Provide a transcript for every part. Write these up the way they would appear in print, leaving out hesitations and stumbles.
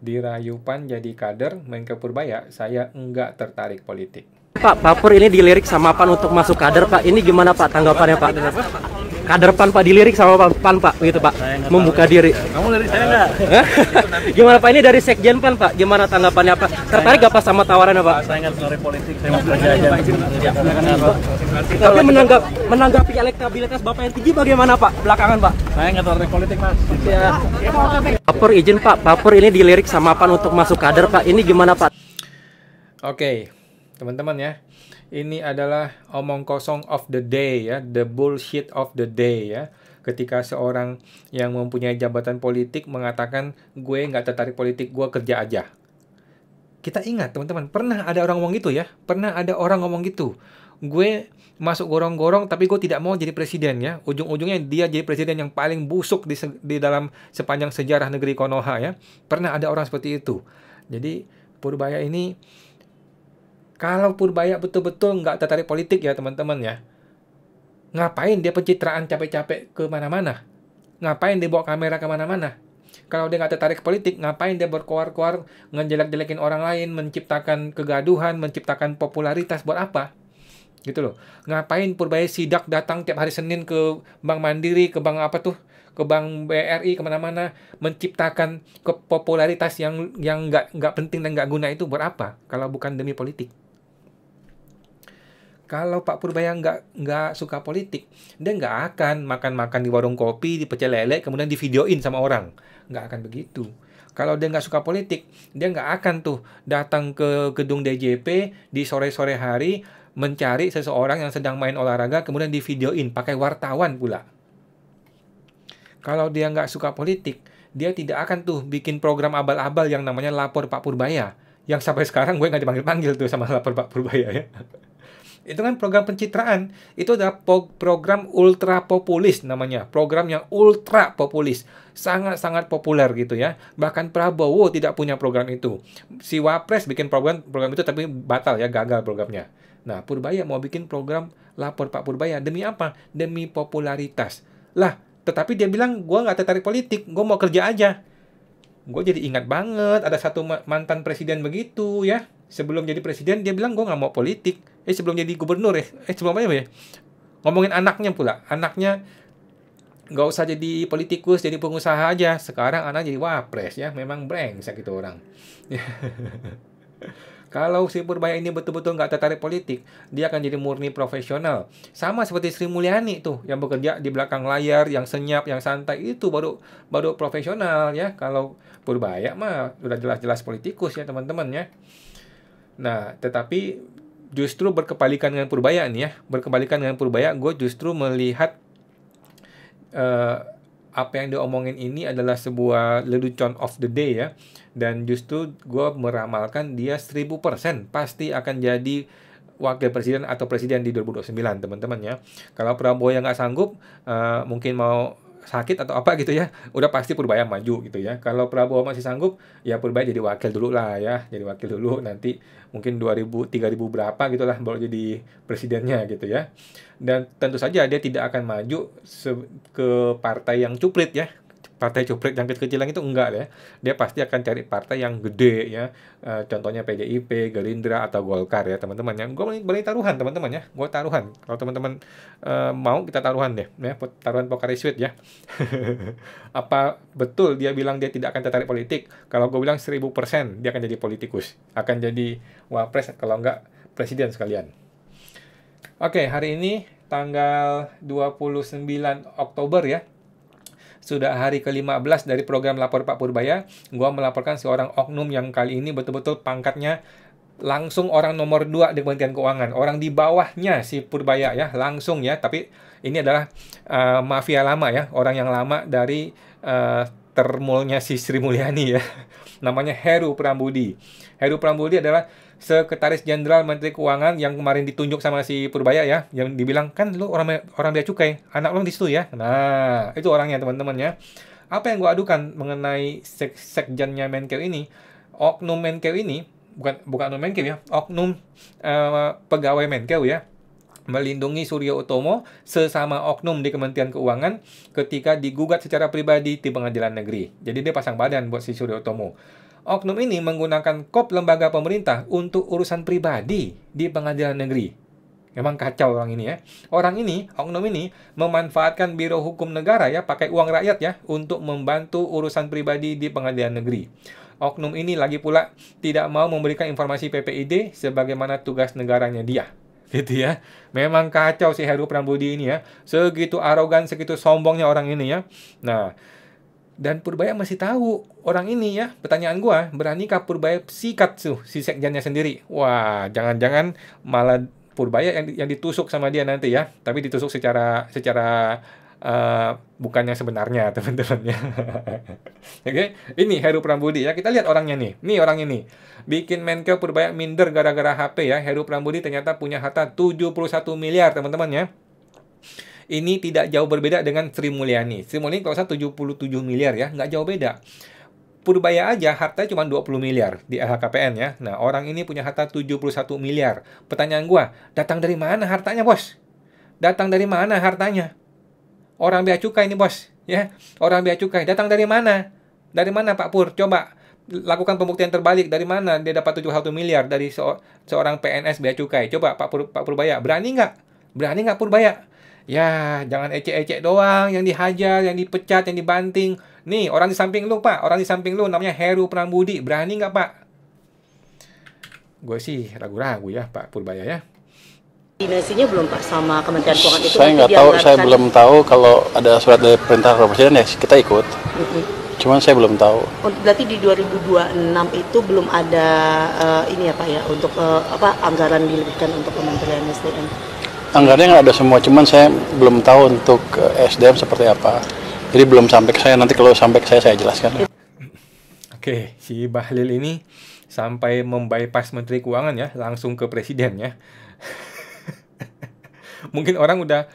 Dirayu PAN jadi kader Menke Purbaya, saya enggak tertarik politik. Pak Pur ini dilirik sama PAN untuk masuk kader, Pak. Ini gimana Pak tanggapannya Pak? Kader PAN Pak dilirik sama PAN Pak, gitu Pak. Membuka diri. Kamu lirik saya nggak? Gimana Pak, ini dari Sekjen PAN Pak? Gimana tanggapannya Pak? Tertarik gak Pak sama tawarannya Pak? Saya nggak tertarik politik, saya mau kerja aja. Tapi menanggapi elektabilitas Bapak yang tinggi bagaimana Pak? Belakangan Pak? Saya nggak tertarik politik mas. Ya. Pak Pur izin Pak Pur ini dilirik sama PAN untuk masuk kader Pak. Ini gimana Pak? Oke, teman-teman ya. Ini adalah omong kosong of the day ya, the bullshit of the day ya. Ketika seorang yang mempunyai jabatan politik mengatakan gue nggak tertarik politik, gue kerja aja. Kita ingat teman-teman, pernah ada orang ngomong gitu ya, pernah ada orang ngomong gitu. Gue masuk gorong-gorong tapi gue tidak mau jadi presiden ya. Ujung-ujungnya dia jadi presiden yang paling busuk di dalam sepanjang sejarah negeri Konoha ya. Pernah ada orang seperti itu. Jadi Purbaya ini, kalau Purbaya betul-betul nggak tertarik politik ya teman-teman ya, ngapain dia pencitraan capek-capek ke mana-mana? Ngapain dia bawa kamera ke mana-mana? Kalau dia nggak tertarik politik, ngapain dia berkoar-koar, ngejelek-jelekin orang lain, menciptakan kegaduhan, menciptakan popularitas, buat apa? Gitu loh. Ngapain Purbaya sidak datang tiap hari Senin ke Bank Mandiri, ke bank apa tuh? Ke Bank BRI, kemana-mana, menciptakan popularitas yang nggak penting dan nggak guna itu buat apa? Kalau bukan demi politik. Kalau Pak Purbaya nggak suka politik, dia nggak akan makan-makan di warung kopi, di pecel lele, kemudian divideoin sama orang. Nggak akan begitu. Kalau dia nggak suka politik, dia nggak akan tuh datang ke gedung DJP di sore-sore hari, mencari seseorang yang sedang main olahraga, kemudian divideoin, pakai wartawan pula. Kalau dia nggak suka politik, dia tidak akan tuh bikin program abal-abal yang namanya Lapor Pak Purbaya. Yang sampai sekarang gue nggak dipanggil-panggil tuh sama Lapor Pak Purbaya ya. Itu kan program pencitraan. Itu adalah program ultra populis namanya. Program yang ultra populis. Sangat-sangat populer gitu ya. Bahkan Prabowo tidak punya program itu. Si Wapres bikin program itu tapi batal ya, gagal programnya. Nah, Purbaya mau bikin program Lapor Pak Purbaya. Demi apa? Demi popularitas. Lah, tetapi dia bilang, gue nggak tertarik politik, gue mau kerja aja. Gue jadi ingat banget, ada satu mantan presiden begitu ya. Sebelum jadi presiden, dia bilang, gue nggak mau politik. Sebelum jadi gubernur ya. Sebelum apa ya? Ngomongin anaknya pula. Anaknya nggak usah jadi politikus, jadi pengusaha aja. Sekarang anak jadi wapres ya. Memang brengsek itu orang. Kalau si Purbaya ini betul-betul nggak tertarik politik, dia akan jadi murni profesional. Sama seperti Sri Mulyani tuh, yang bekerja di belakang layar, yang senyap, yang santai, itu baru profesional ya. Kalau Purbaya mah udah jelas-jelas politikus ya teman-teman ya. Nah, tetapi justru berkebalikan dengan Purbaya nih ya. Berkebalikan dengan Purbaya, gue justru melihat apa yang diomongin ini adalah sebuah lelucon of the day ya. Dan justru gue meramalkan dia 1000% pasti akan jadi wakil presiden atau presiden di 2029 teman-teman ya. Kalau Prabowo yang nggak sanggup, mungkin mau sakit atau apa gitu ya, udah pasti Purbaya maju gitu ya. Kalau Prabowo masih sanggup, ya Purbaya jadi wakil dulu lah ya, jadi wakil dulu, nanti mungkin 2000 3000 berapa gitulah baru jadi presidennya gitu ya. Dan tentu saja dia tidak akan maju ke partai yang cuplit ya. Partai cuplit yang kecil-kecilan itu enggak ya. Dia pasti akan cari partai yang gede ya. Contohnya PDIP, Gerindra atau Golkar ya teman-teman ya. Gue boleh taruhan teman-teman ya. Gue taruhan. Kalau teman-teman mau kita taruhan deh ya. Taruhan Pocari Sweat ya. Apa betul dia bilang dia tidak akan tertarik politik? Kalau gue bilang 1000% dia akan jadi politikus. Akan jadi wapres kalau enggak presiden sekalian. Oke, hari ini tanggal 29 Oktober ya. Sudah hari ke-15 dari program Lapor Pak Purbaya. Gua melaporkan seorang oknum yang kali ini betul-betul pangkatnya langsung orang nomor 2 di Kementerian Keuangan. Orang di bawahnya si Purbaya ya, langsung ya. Tapi ini adalah mafia lama ya. Orang yang lama dari termulnya si Sri Mulyani ya. Namanya Heru Prambudi. Heru Prambudi adalah Sekretaris Jenderal Menteri Keuangan yang kemarin ditunjuk sama si Purbaya ya, yang dibilang kan lu orang bea cukai, anak lu di situ ya. Nah, itu orangnya teman-teman ya. Apa yang gua adukan mengenai sekjennya Menkeu ini? Oknum Menkeu ini bukan oknum Menkeu ya, oknum pegawai Menkeu ya, melindungi Suryo Utomo sesama oknum di Kementerian Keuangan ketika digugat secara pribadi di Pengadilan Negeri. Jadi dia pasang badan buat si Suryo Utomo. Oknum ini menggunakan kop lembaga pemerintah untuk urusan pribadi di pengadilan negeri. Memang kacau orang ini ya. Orang ini, oknum ini, memanfaatkan Biro Hukum Negara ya, pakai uang rakyat ya, untuk membantu urusan pribadi di pengadilan negeri. Oknum ini lagi pula tidak mau memberikan informasi PPID sebagaimana tugas negaranya dia. Gitu ya. Memang kacau si Heru Prambudi ini ya. Segitu arogan, segitu sombongnya orang ini ya. Nah, dan Purbaya masih tahu orang ini ya. Pertanyaan gua, beranikah Purbaya sikat tuh si sekjennya sendiri? Wah, jangan-jangan malah Purbaya yang ditusuk sama dia nanti ya. Tapi ditusuk secara bukan yang sebenarnya, teman-teman ya. Oke, ini Heru Prambudi ya. Kita lihat orangnya nih. Nih orang ini. Bikin Menkeu Purbaya minder gara-gara HP ya. Heru Prambudi ternyata punya harta 71 miliar, teman-teman ya. Ini tidak jauh berbeda dengan Sri Mulyani. Sri Mulyani kalau saya 77 miliar ya, nggak jauh beda. Purbaya aja hartanya cuma 20 miliar di LHKPN ya. Nah, orang ini punya harta 71 miliar. Pertanyaan gua, datang dari mana hartanya, Bos? Datang dari mana hartanya? Orang bea cukai ini, Bos, ya. Orang bea cukai datang dari mana? Dari mana, Pak Pur? Coba lakukan pembuktian terbalik. Dari mana dia dapat 71 miliar dari seorang PNS bea cukai? Coba Pak Purbaya, berani nggak? Berani nggak Purbaya? Ya, jangan ecek-ecek doang, yang dihajar, yang dipecat, yang dibanting. Nih, orang di samping lu, Pak. Orang di samping lu namanya Heru Prambudi. Berani nggak, Pak? Gue sih ragu-ragu ya, Pak Purbaya ya. Koordinasinya belum Pak sama Kementerian Keuangan itu? Saya nggak tahu, saya belum tahu kalau ada surat dari perintah Presiden ya kita ikut. Cuman saya belum tahu. Berarti di 2026 itu belum ada ini ya Pak ya untuk anggaran dilebihkan untuk Kementerian SDM? Anggarannya nggak ada semua, cuman saya belum tahu untuk SDM seperti apa. Jadi belum sampai ke saya, nanti kalau sampai ke saya jelaskan. Oke, si Bahlil ini sampai membypass Menteri Keuangan ya, langsung ke Presiden ya. Mungkin orang udah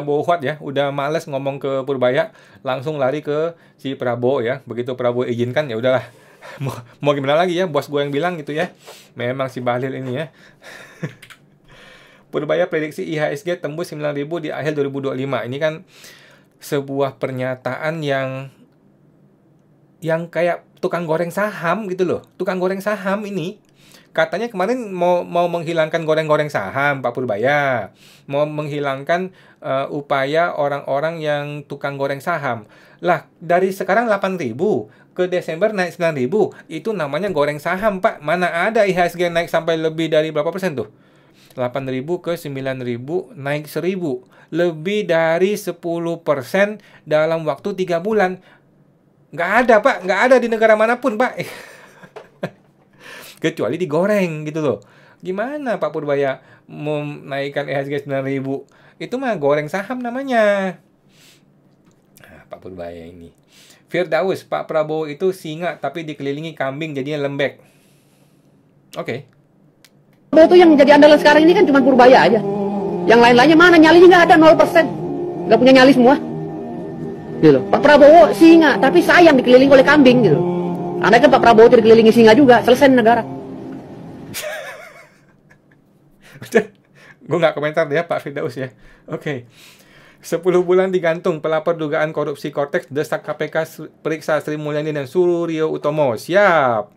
bohwat ya, udah males ngomong ke Purbaya, langsung lari ke si Prabowo ya. Begitu Prabowo izinkan ya udahlah. Mau gimana lagi ya, bos gue yang bilang gitu ya. Memang si Bahlil ini ya. Purbaya prediksi IHSG tembus 9.000 di akhir 2025. Ini kan sebuah pernyataan yang kayak tukang goreng saham gitu loh. Tukang goreng saham ini katanya kemarin mau menghilangkan goreng-goreng saham, Pak Purbaya. Mau menghilangkan upaya orang-orang yang tukang goreng saham. Lah, dari sekarang 8.000 ke Desember naik 9.000, itu namanya goreng saham, Pak. Mana ada IHSG naik sampai lebih dari berapa persen tuh? 8.000 ke 9.000 naik 1.000. Lebih dari 10% dalam waktu 3 bulan. Nggak ada, Pak. Nggak ada di negara manapun, Pak. Kecuali digoreng gitu loh. Gimana Pak Purbaya menaikkan IHSG 9.000? Itu mah goreng saham namanya. Nah, Pak Purbaya ini. Firdaus, Pak Prabowo itu singa tapi dikelilingi kambing jadinya lembek. Oke. Itu yang jadi andalan sekarang ini kan cuma Purbaya aja. Yang lain-lainnya mana? Nyalinya nggak ada, 0%. Nggak punya nyali semua. Gitu. Pak Prabowo singa, tapi sayang dikelilingi oleh kambing gitu. Andai kan Pak Prabowo itu dikelilingi singa juga, selesai negara. Udah, gue nggak komentar deh ya Pak Firdaus ya. Oke. 10 bulan digantung, pelapor dugaan korupsi Kortex desak KPK periksa Sri Mulyani dan Suryo Utomo. Siap.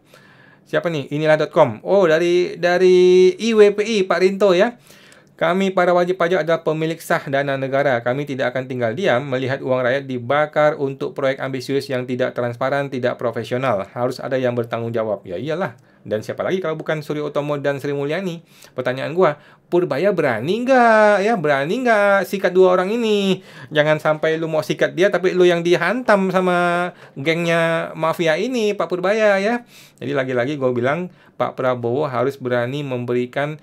Siapa nih? Inilah.com. Oh, dari IWPI Pak Rinto ya. Kami para wajib pajak adalah pemilik sah dana negara. Kami tidak akan tinggal diam melihat uang rakyat dibakar untuk proyek ambisius yang tidak transparan, tidak profesional. Harus ada yang bertanggung jawab. Ya iyalah. Dan siapa lagi kalau bukan Suryo Utomo dan Sri Mulyani? Pertanyaan gua, Purbaya berani nggak? Ya berani nggak sikat dua orang ini? Jangan sampai lu mau sikat dia, tapi lu yang dihantam sama gengnya mafia ini, Pak Purbaya ya. Jadi lagi-lagi gue bilang Pak Prabowo harus berani memberikan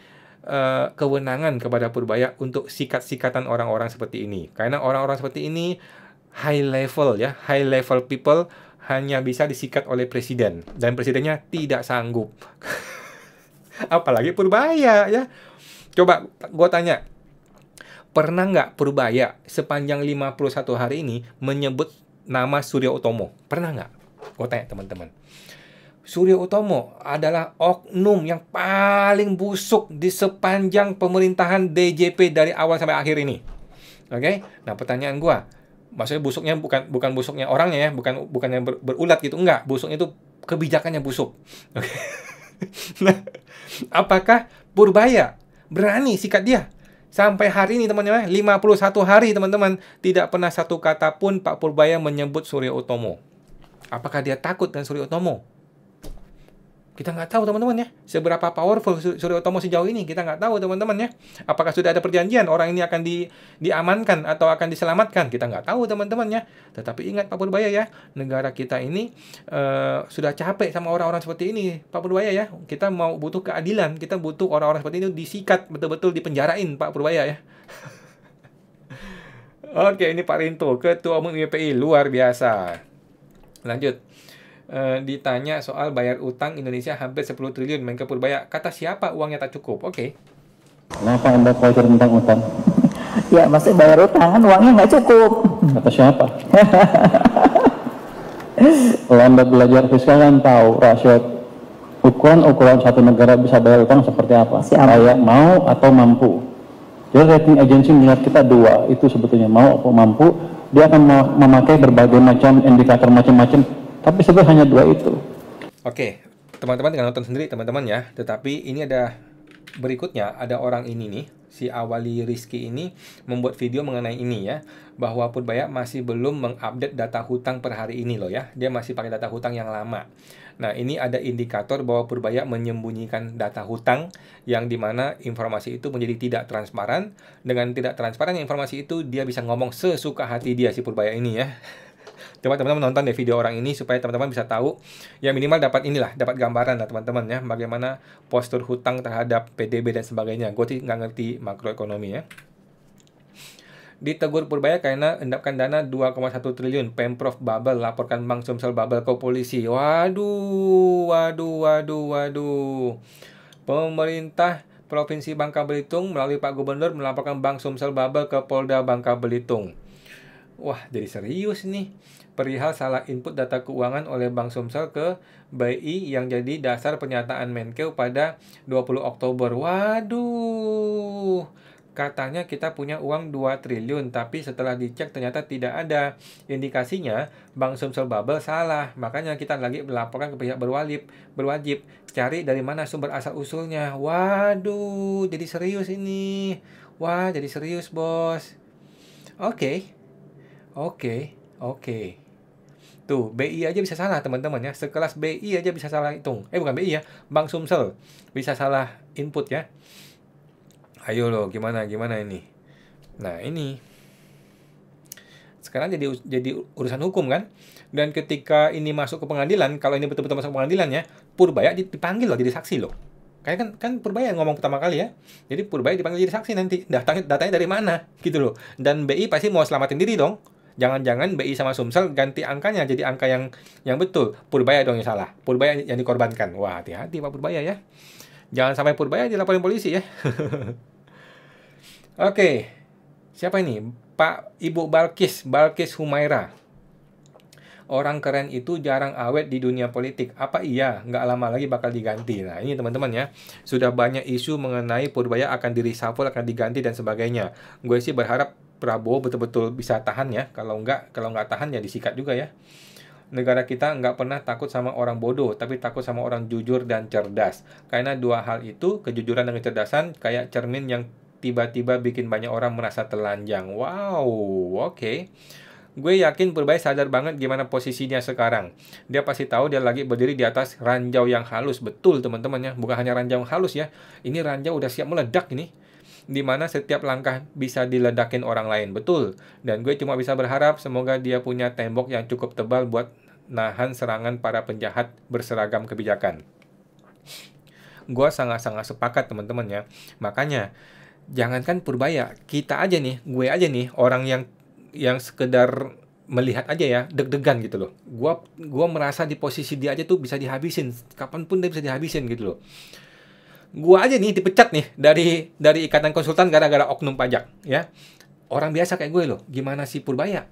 kewenangan kepada Purbaya untuk sikat-sikatan orang-orang seperti ini. Karena orang-orang seperti ini high level ya, high level people hanya bisa disikat oleh presiden dan presidennya tidak sanggup. Apalagi Purbaya ya. Coba gue tanya, pernah nggak Purbaya sepanjang 51 hari ini menyebut nama Suryo Utomo? Pernah nggak? Gue tanya teman-teman. Suryo Utomo adalah oknum yang paling busuk di sepanjang pemerintahan DJP dari awal sampai akhir ini. Oke? Nah, pertanyaan gua, maksudnya busuknya bukan busuknya orangnya ya, bukan yang berulat gitu, enggak. Busuknya itu kebijakannya busuk. Oke. Nah, apakah Purbaya berani sikat dia? Sampai hari ini teman-teman, 51 hari teman-teman, tidak pernah satu kata pun Pak Purbaya menyebut Surya Utomo. Apakah dia takut dengan Surya Utomo? Kita nggak tahu teman-teman ya. Seberapa powerful Surya Utomo sejauh ini, kita nggak tahu teman-teman ya. Apakah sudah ada perjanjian orang ini akan diamankan atau akan diselamatkan? Kita nggak tahu teman-teman ya. Tetapi ingat Pak Purbaya ya, negara kita ini sudah capek sama orang-orang seperti ini Pak Purbaya ya. Kita mau butuh keadilan, kita butuh orang-orang seperti ini disikat, betul-betul dipenjarain Pak Purbaya ya. Oke, ini Pak Rinto, Ketua Umum IPI, luar biasa. Lanjut. Ditanya soal bayar utang Indonesia hampir 10 triliun, Menko Purbaya, kata siapa uangnya tak cukup? Oke. Kenapa Anda khawatir tentang utang? Ya, masih bayar utang kan uangnya nggak cukup. Kata siapa? Kalau Anda belajar fiskal kan tahu rasio ukuran satu negara bisa bayar utang seperti apa. Kaya, mau atau mampu. Jadi rating agency melihat kita dua, itu sebetulnya mau atau mampu. Dia akan memakai berbagai macam indikator macam-macam. Tapi sebenarnya hanya dua itu. Oke, teman-teman tinggal nonton sendiri teman-teman ya. Tetapi ini ada berikutnya, ada orang ini nih, si Awali Rizky ini membuat video mengenai ini ya, bahwa Purbaya masih belum mengupdate data hutang per hari ini loh ya. Dia masih pakai data hutang yang lama. Nah, ini ada indikator bahwa Purbaya menyembunyikan data hutang yang dimana informasi itu menjadi tidak transparan. Dengan tidak transparan informasi itu, dia bisa ngomong sesuka hati dia si Purbaya ini ya. Coba teman-teman nonton deh video orang ini supaya teman-teman bisa tahu, ya minimal dapat gambaran lah teman-teman ya, bagaimana postur hutang terhadap PDB dan sebagainya. Gue sih nggak ngerti makroekonomi ya. Ditegur Purbaya karena endapkan dana 2,1 triliun, Pemprov Babel, laporkan Bank Sumsel Babel ke polisi. Waduh. Pemerintah Provinsi Bangka Belitung melalui Pak Gubernur melaporkan Bank Sumsel Babel ke Polda Bangka Belitung. Wah, jadi serius nih. Perihal salah input data keuangan oleh Bank Sumsel ke BI yang jadi dasar pernyataan Menkeu pada 20 Oktober. Waduh. Katanya kita punya uang 2 triliun, tapi setelah dicek ternyata tidak ada. Indikasinya Bank Sumsel Babel salah. Makanya kita lagi melaporkan ke pihak berwajib cari dari mana sumber asal usulnya. Waduh, jadi serius ini. Wah, jadi serius, Bos. Oke. Tuh, BI aja bisa salah teman-teman ya. Sekelas BI aja bisa salah hitung. Bukan BI ya, Bank Sumsel bisa salah input ya. Ayo loh, gimana ini? Nah, ini sekarang jadi urusan hukum kan? Dan ketika ini masuk ke pengadilan, kalau ini betul-betul masuk ke pengadilan ya, Purbaya dipanggil loh jadi saksi loh. Kayak kan Purbaya yang ngomong pertama kali ya. Jadi Purbaya dipanggil jadi saksi nanti. Datanya dari mana gitu loh. Dan BI pasti mau selamatin diri dong. Jangan-jangan BI sama Sumsel ganti angkanya jadi angka yang betul. Purbaya dong yang salah. Purbaya yang dikorbankan. Wah, hati-hati Pak Purbaya ya. Jangan sampai Purbaya dilaporin polisi ya. Oke. Siapa ini? Ibu Balkis Humaira. Orang keren itu jarang awet di dunia politik. Apa iya? Nggak lama lagi bakal diganti. Nah, ini teman-teman ya. Sudah banyak isu mengenai Purbaya akan di-reshuffle, akan diganti dan sebagainya. Gue sih berharap Prabowo betul-betul bisa tahan ya. Kalau nggak tahan ya disikat juga ya. Negara kita nggak pernah takut sama orang bodoh, tapi takut sama orang jujur dan cerdas. Karena dua hal itu, kejujuran dan kecerdasan, kayak cermin yang tiba-tiba bikin banyak orang merasa telanjang. Wow, oke. Gue yakin Purbaya sadar banget gimana posisinya sekarang. Dia pasti tahu dia lagi berdiri di atas ranjau yang halus. Betul teman-teman ya, bukan hanya ranjau yang halus ya. Ini ranjau udah siap meledak ini. Dimana setiap langkah bisa diledakin orang lain. Betul. Dan gue cuma bisa berharap semoga dia punya tembok yang cukup tebal buat nahan serangan para penjahat berseragam kebijakan. Gue sangat-sangat sepakat teman-teman ya. Makanya jangankan Purbaya, kita aja nih, gue aja nih, orang yang sekedar melihat aja ya, deg-degan gitu loh. Gua merasa di posisi dia aja tuh bisa dihabisin, kapanpun dia bisa dihabisin gitu loh. Gua aja nih dipecat nih dari ikatan konsultan gara-gara oknum pajak ya. Orang biasa kayak gue loh, gimana sih Purbaya?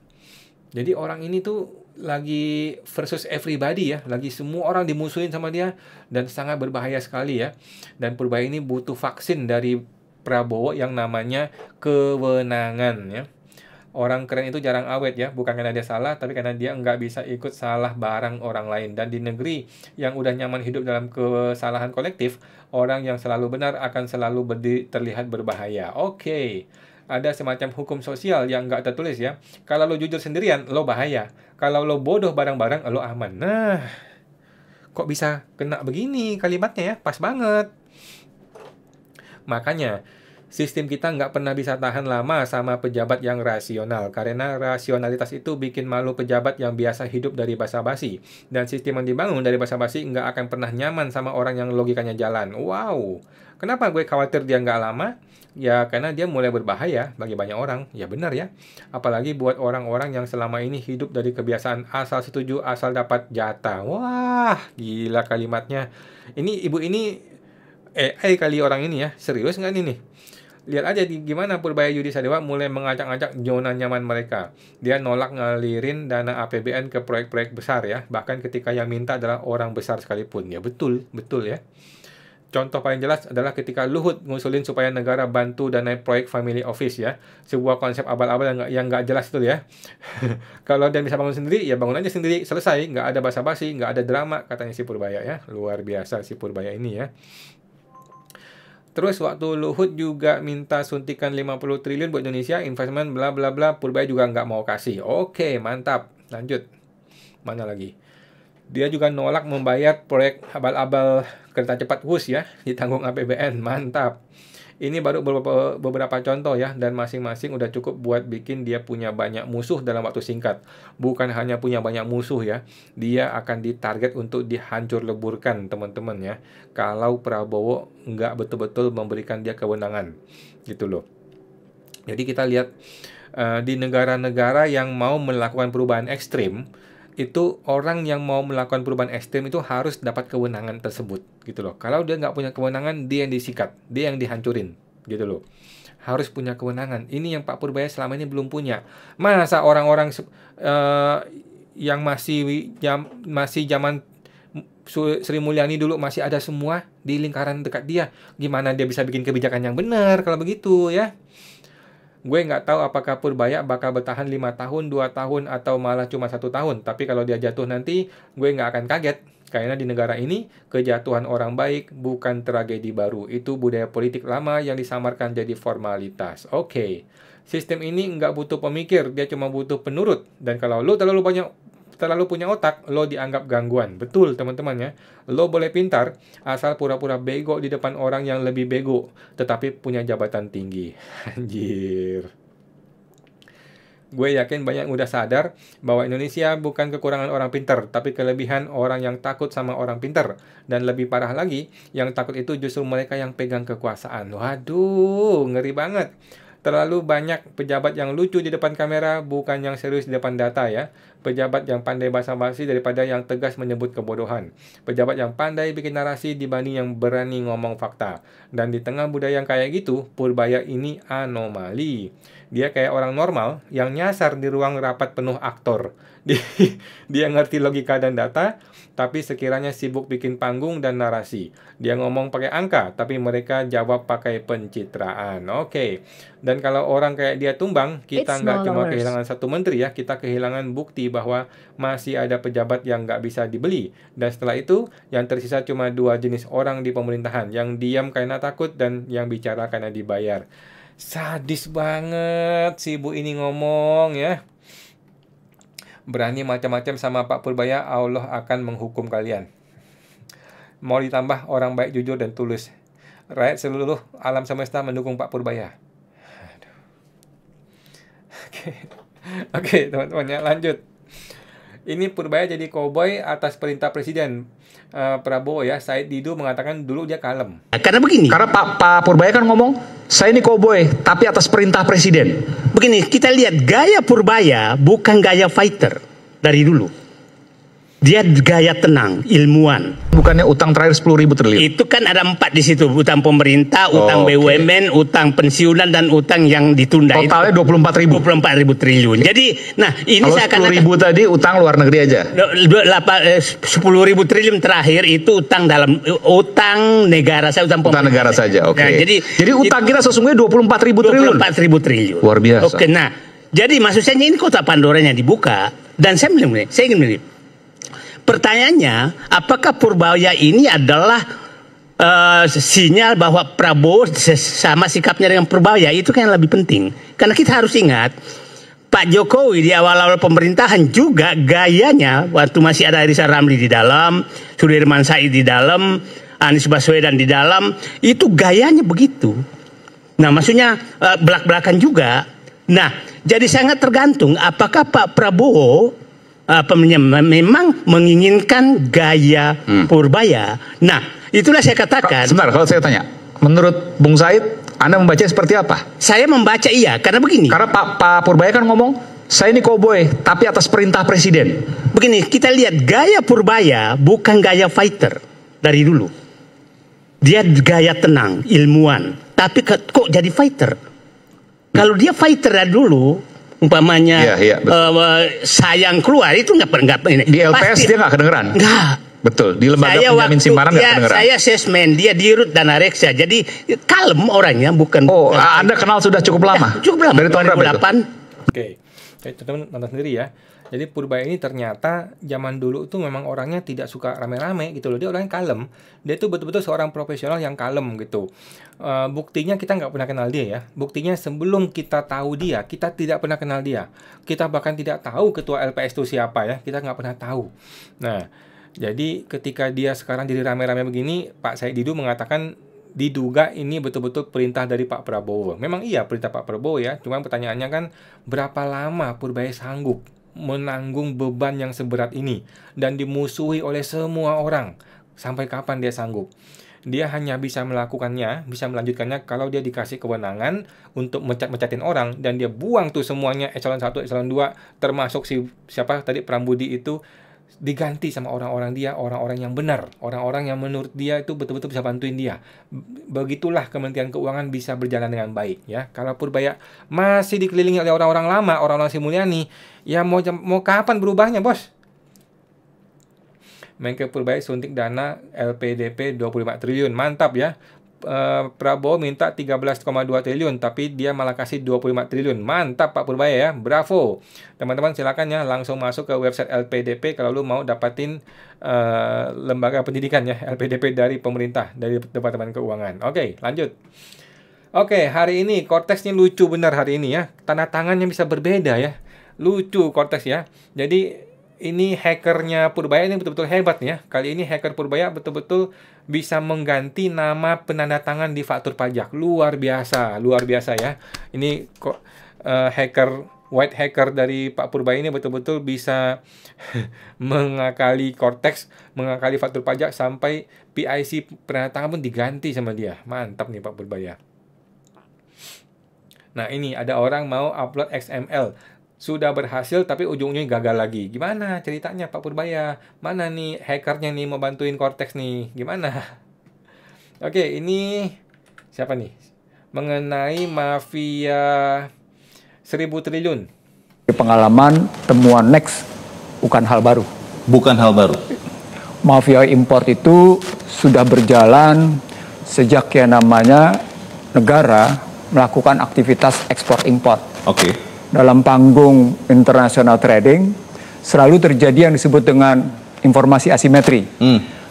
Jadi orang ini tuh lagi versus everybody ya, lagi semua orang dimusuhin sama dia dan sangat berbahaya sekali ya. Dan Purbaya ini butuh vaksin dari Prabowo yang namanya kewenangan ya. Orang keren itu jarang awet ya, bukan karena dia salah, tapi karena dia nggak bisa ikut salah barang orang lain. Dan di negeri yang udah nyaman hidup dalam kesalahan kolektif, orang yang selalu benar akan selalu terlihat berbahaya. Oke. Ada semacam hukum sosial yang nggak tertulis ya. Kalau lo jujur sendirian, lo bahaya. Kalau lo bodoh bareng-bareng, lo aman. Nah, kok bisa kena begini kalimatnya ya? Pas banget. Makanya, sistem kita nggak pernah bisa tahan lama sama pejabat yang rasional. Karena rasionalitas itu bikin malu pejabat yang biasa hidup dari basa-basi. Dan sistem yang dibangun dari basa-basi nggak akan pernah nyaman sama orang yang logikanya jalan. Wow, kenapa gue khawatir dia nggak lama? Ya karena dia mulai berbahaya bagi banyak orang. Ya benar ya. Apalagi buat orang-orang yang selama ini hidup dari kebiasaan asal setuju, asal dapat jatah. Wah, gila kalimatnya. Ini ibu ini AI kali orang ini ya. Serius nggak ini nih? Lihat aja gimana Purbaya Yudi Sadewa mulai mengacak-acak zona nyaman mereka. Dia nolak ngalirin dana APBN ke proyek-proyek besar ya. Bahkan ketika yang minta adalah orang besar sekalipun. Ya betul ya. Contoh paling jelas adalah ketika Luhut ngusulin supaya negara bantu dana proyek family office ya. Sebuah konsep abal-abal yang nggak jelas itu ya. Kalau dia bisa bangun sendiri, ya bangun aja sendiri. Selesai, nggak ada basa-basi, nggak ada drama, katanya si Purbaya ya. Luar biasa si Purbaya ini ya. Terus waktu Luhut juga minta suntikan 50 triliun buat Indonesia, investment bla bla bla, Purbaya juga nggak mau kasih. Oke, mantap. Lanjut. Mana lagi? Dia juga nolak membayar proyek abal-abal kereta cepat WUS ya, ditanggung APBN. Mantap. Ini baru beberapa contoh ya, dan masing-masing udah cukup buat bikin dia punya banyak musuh dalam waktu singkat. Bukan hanya punya banyak musuh ya, dia akan ditarget untuk dihancur leburkan teman-teman ya. Kalau Prabowo nggak betul-betul memberikan dia kewenangan. Gitu loh. Jadi kita lihat di negara-negara yang mau melakukan perubahan ekstrim, itu orang yang mau melakukan perubahan ekstrim itu harus dapat kewenangan tersebut gitu loh. Kalau dia nggak punya kewenangan, dia yang disikat, dia yang dihancurin gitu loh. Harus punya kewenangan. Ini yang Pak Purbaya selama ini belum punya. Masa orang-orang yang masih zaman Sri Mulyani dulu masih ada semua di lingkaran dekat dia, gimana dia bisa bikin kebijakan yang benar kalau begitu ya? Gue nggak tahu apakah Purbaya bakal bertahan 5 tahun, 2 tahun, atau malah cuma 1 tahun. Tapi kalau dia jatuh nanti, gue nggak akan kaget. Karena di negara ini, kejatuhan orang baik bukan tragedi baru. Itu budaya politik lama yang disamarkan jadi formalitas. Oke. Sistem ini nggak butuh pemikir, dia cuma butuh penurut. Dan kalau lo terlalu punya otak, lo dianggap gangguan. Betul teman-teman ya. Lo boleh pintar asal pura-pura bego di depan orang yang lebih bego, tetapi punya jabatan tinggi. Anjir. Gue yakin banyak yang udah sadar bahwa Indonesia bukan kekurangan orang pintar, tapi kelebihan orang yang takut sama orang pintar. Dan lebih parah lagi, yang takut itu justru mereka yang pegang kekuasaan. Waduh, ngeri banget. Terlalu banyak pejabat yang lucu di depan kamera, bukan yang serius di depan data ya. Pejabat yang pandai basa-basi daripada yang tegas menyebut kebodohan. Pejabat yang pandai bikin narasi dibanding yang berani ngomong fakta. Dan di tengah budaya yang kayak gitu, Purbaya ini anomali. Dia kayak orang normal yang nyasar di ruang rapat penuh aktor. Dia ngerti logika dan data, tapi sekiranya sibuk bikin panggung dan narasi. Dia ngomong pakai angka, tapi mereka jawab pakai pencitraan. Oke. Dan kalau orang kayak dia tumbang, kita nggak cuma kehilangan satu menteri ya, kita kehilangan bukti bahwa masih ada pejabat yang nggak bisa dibeli. Dan setelah itu, yang tersisa cuma 2 jenis orang di pemerintahan, yang diam karena takut dan yang bicara karena dibayar. Sadis banget si ibu ini ngomong ya. Berani macam-macam sama Pak Purbaya, Allah akan menghukum kalian. Mau ditambah orang baik, jujur, dan tulus. Rakyat seluruh alam semesta mendukung Pak Purbaya. Aduh. Oke, teman-teman ya, lanjut. Ini Purbaya jadi koboi atas perintah Presiden Prabowo ya. Said Didu mengatakan dulu dia kalem. Karena begini, karena Pak Purbaya kan ngomong, saya ini koboi tapi atas perintah Presiden. Begini, kita lihat gaya Purbaya bukan gaya fighter dari dulu. Dia gaya tenang, ilmuwan. Bukannya utang terakhir 10.000 triliun? Itu kan ada 4 di situ, utang pemerintah, utang BUMN, utang pensiunan, dan utang yang ditunda. Totalnya 24.000 triliun. Jadi, nah ini kalau saya akan 10.000 tadi utang luar negeri aja. 10.000 triliun terakhir itu utang negara saya, utang pemerintah. Utang negara saja, oke. Nah, jadi utang kita sesungguhnya 24.000 triliun. 24.000 triliun. Luar biasa. Oke, nah Jadi maksud saya ini kotak Pandoranya dibuka. Dan saya ingin melihat. Pertanyaannya, apakah Purbaya ini adalah sinyal bahwa Prabowo sama sikapnya dengan Purbaya? Itu kan yang lebih penting. Karena kita harus ingat, Pak Jokowi di awal-awal pemerintahan juga gayanya, waktu masih ada Rizal Ramli di dalam, Sudirman Said di dalam, Anies Baswedan di dalam, itu gayanya begitu. Nah, maksudnya belak-belakan juga. Nah, jadi sangat tergantung apakah Pak Prabowo memang menginginkan gaya Purbaya. Nah, itulah saya katakan. Sebentar, kalau saya tanya, menurut Bung Said, Anda membaca seperti apa? Saya membaca iya, karena begini. Karena Pak Purbaya kan ngomong, saya ini koboi, tapi atas perintah presiden. Begini, kita lihat gaya Purbaya bukan gaya fighter dari dulu. Dia gaya tenang, ilmuwan, tapi kok jadi fighter? Kalau dia fighter dari dulu, umpamanya sayang keluar itu nggak ini. Di LPS dia nggak kedengeran. Nggak. Betul. Di lembaga penjamin simpanan nggak kedengeran. Saya asesmen dia dirut dan reksa, jadi kalem orangnya bukan. Oh, Anda kenal sudah cukup lama. Ya, cukup lama. Dari tahun berapa itu? Oke, teman-teman nonton sendiri ya. Jadi Purbaya ini ternyata zaman dulu tuh memang orangnya tidak suka rame-rame gitu loh. Dia orangnya kalem. Dia tuh betul-betul seorang profesional yang kalem gitu. Buktinya kita nggak pernah kenal dia ya. Buktinya sebelum kita tahu dia, kita tidak pernah kenal dia. Kita bahkan tidak tahu ketua LPS itu siapa ya. Kita nggak pernah tahu. Nah, jadi ketika dia sekarang jadi rame-rame begini, Pak Said Didu mengatakan diduga ini betul-betul perintah dari Pak Prabowo. Memang iya perintah Pak Prabowo ya. Cuma pertanyaannya kan berapa lama Purbaya sanggup menanggung beban yang seberat ini dan dimusuhi oleh semua orang. Sampai kapan dia sanggup? Dia hanya bisa melakukannya, bisa melanjutkannya kalau dia dikasih kewenangan untuk mecat-mecatin orang, dan dia buang tuh semuanya eselon 1, eselon 2, termasuk siapa tadi Prambudi itu, diganti sama orang-orang dia, orang-orang yang benar, orang-orang yang menurut dia itu betul-betul bisa bantuin dia. Begitulah Kementerian Keuangan bisa berjalan dengan baik ya. Kalau Purbaya masih dikelilingi oleh orang-orang lama, orang-orang Sri Mulyani, ya mau kapan berubahnya, Bos? Menkeu Purbaya suntik dana LPDP 25 triliun. Mantap ya. Prabowo minta 13,2 triliun, tapi dia malah kasih 25 triliun. Mantap Pak Purbaya ya, bravo. Teman-teman silakan ya langsung masuk ke website LPDP kalau lu mau dapatin lembaga pendidikan ya, LPDP dari pemerintah, dari Departemen Keuangan. Oke, lanjut. Oke, hari ini Cortex-nya lucu benar hari ini ya. Tanda tangannya bisa berbeda ya. Lucu Cortex ya. Jadi ini hackernya Purbaya ini betul-betul hebat ya. Kali ini hacker Purbaya betul-betul bisa mengganti nama penanda tangan di faktur pajak. Luar biasa ya. Ini kok white hacker dari Pak Purbaya ini betul-betul bisa mengakali Cortex, mengakali faktur pajak sampai PIC penanda tangan pun diganti sama dia. Mantap nih Pak Purbaya. Nah, ini ada orang mau upload XML. Sudah berhasil tapi ujungnya gagal lagi. Gimana ceritanya Pak Purbaya? Mana nih hackernya nih mau bantuin Cortex nih? Gimana? Oke, ini siapa nih? Mengenai mafia 1000 triliun. Pengalaman temuan Next bukan hal baru. Bukan hal baru. Mafia import itu sudah berjalan sejak yang namanya negara melakukan aktivitas ekspor import. Oke. Dalam panggung international trading selalu terjadi yang disebut dengan informasi asimetri.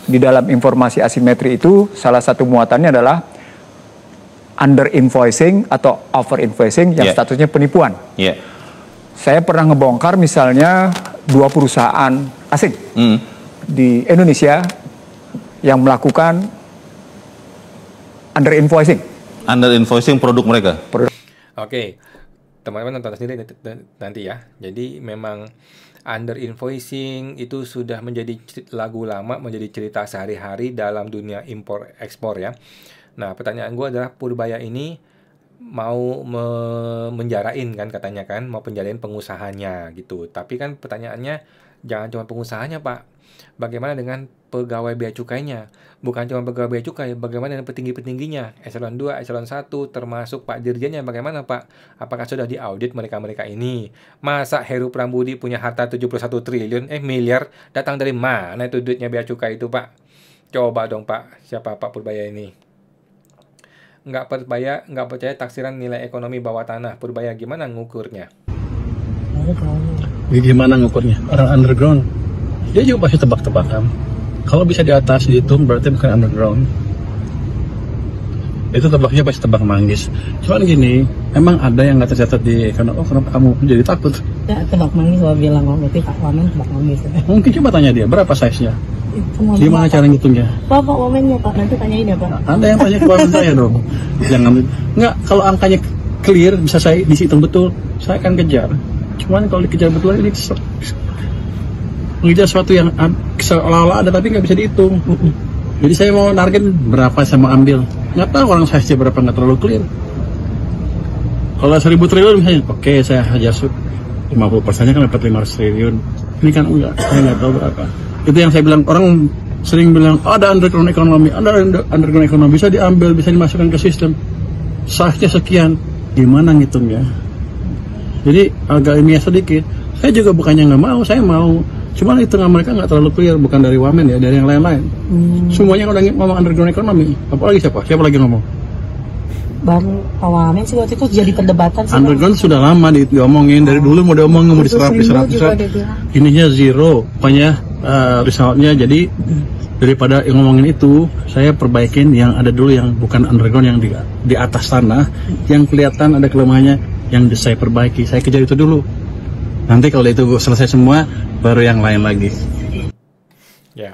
Di dalam informasi asimetri itu salah satu muatannya adalah under invoicing atau over invoicing yang statusnya penipuan. Saya pernah ngebongkar misalnya 2 perusahaan asing di Indonesia yang melakukan under invoicing. Under invoicing produk mereka. Oke. Teman-teman nonton sendiri nanti ya. Jadi memang under invoicing itu sudah menjadi lagu lama, menjadi cerita sehari-hari dalam dunia impor ekspor ya. Nah, pertanyaan gue adalah Purbaya ini mau menjarain kan katanya kan, mau penjarain pengusahanya gitu. Tapi kan pertanyaannya jangan cuma pengusahanya Pak. Bagaimana dengan pegawai bea cukainya? Bukan cuma pegawai bea cukai, bagaimana dengan petinggi-petingginya? Eselon 2, eselon 1, termasuk Pak Dirjennya bagaimana Pak? Apakah sudah diaudit mereka-mereka ini? Masa Heru Prambudi punya harta 71 triliun, miliar, datang dari mana itu duitnya bea cukai itu Pak? Coba dong Pak, siapa Pak Purbaya ini? Nggak percaya taksiran nilai ekonomi bawah tanah. Purbaya gimana ngukurnya? Gimana ngukurnya? Orang underground, dia juga pasti tebak-tebakan. Kalau bisa di atas dihitung berarti bukan underground. Itu tebaknya pasti tebak manggis. Cuman gini, emang ada yang nggak tercatat di ekonomi. Oh, kenapa kamu jadi takut? Ya, tebak manggis kalau bilang, oh berarti Pak Wamen tebak manggis. Mungkin coba tanya dia, berapa size-nya? Gimana cara ngitungnya? Pak Wamennya Pak, nanti tanyain ya Pak. Ada yang tanya ke Wamen saya dong. Jangan, nggak, kalau angkanya clear, bisa saya dihitung betul, saya akan kejar. Cuman kalau dikejar betul ini mengejar sesuatu yang seolah-olah ada tapi nggak bisa dihitung. Jadi saya mau target berapa saya mau ambil. Nggak tahu orang size berapa, nggak terlalu clear. Kalau 1000 triliun misalnya, oke saya hajar 50%-nya kan dapat 500 triliun. Ini kan enggak, saya nggak tahu berapa. Itu yang saya bilang, orang sering bilang, oh, ada underground ekonomi, ada underground ekonomi, bisa diambil, bisa dimasukkan ke sistem. Size-nya sekian, gimana ngitungnya? Jadi agak ilmiah sedikit. Saya juga bukannya nggak mau, saya mau. Cuma hitungan mereka nggak terlalu clear, bukan dari Wamen ya, dari yang lain-lain. Semuanya udah ngomong underground ekonomi. Apalagi siapa? Siapa lagi ngomong? Baru Pak Wamen sih waktu itu jadi perdebatan sih. Underground sudah lama diomongin, dari dulu mau diomongin, mau diserap. Ininya zero, pokoknya resultnya. Jadi daripada yang ngomongin itu, saya perbaikin yang ada dulu, yang bukan underground, yang di atas tanah, yang kelihatan ada kelemahannya, yang saya perbaiki. Saya kejar itu dulu. Nanti kalau itu selesai semua, baru yang lain lagi. Ya,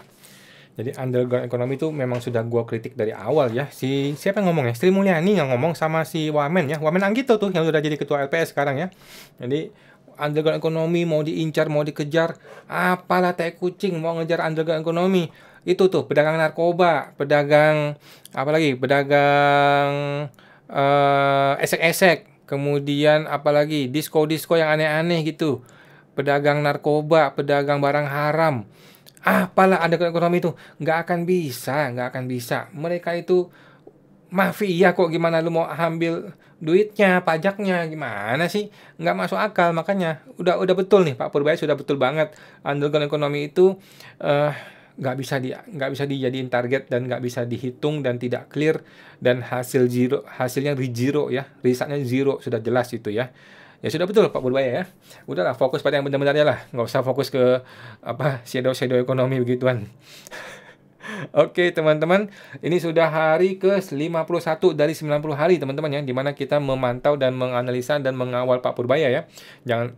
jadi underground ekonomi itu memang sudah gua kritik dari awal ya. Siapa yang ngomong ya? Sri Mulyani yang ngomong sama si Wamen ya. Wamen Anggito tuh yang udah jadi ketua LPS sekarang ya. Jadi underground ekonomi mau diincar, mau dikejar, apalah tai kucing mau ngejar underground ekonomi. Itu tuh pedagang narkoba, pedagang apalagi, pedagang esek-esek. Kemudian apalagi disko-disko yang aneh-aneh gitu, pedagang narkoba, pedagang barang haram, apalah ada ekonomi itu nggak akan bisa. Mereka itu mafia kok, gimana lu mau ambil duitnya, pajaknya, gimana sih? Nggak masuk akal. Makanya udah betul nih Pak Purbaya, sudah betul banget underground ekonomi itu nggak bisa dijadiin target dan nggak bisa dihitung dan tidak clear, dan hasilnya zero ya, risetnya zero, sudah jelas itu ya. Ya sudah betul Pak Purbaya ya. Udahlah, fokus pada yang benar-benarnya lah, nggak usah fokus ke shadow ekonomi begituan. Oke teman-teman, ini sudah hari ke-51 dari 90 hari teman-teman ya, dimana kita memantau dan menganalisa dan mengawal Pak Purbaya ya. Jangan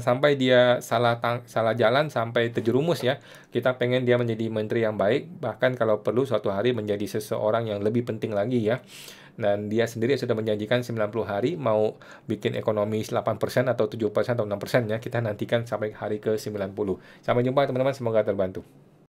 sampai dia salah jalan sampai terjerumus ya. Kita pengen dia menjadi menteri yang baik, bahkan kalau perlu suatu hari menjadi seseorang yang lebih penting lagi ya. Dan dia sendiri sudah menjanjikan 90 hari mau bikin ekonomi 8% atau 7% atau 6% ya. Kita nantikan sampai hari ke-90. Sampai jumpa teman-teman, semoga terbantu.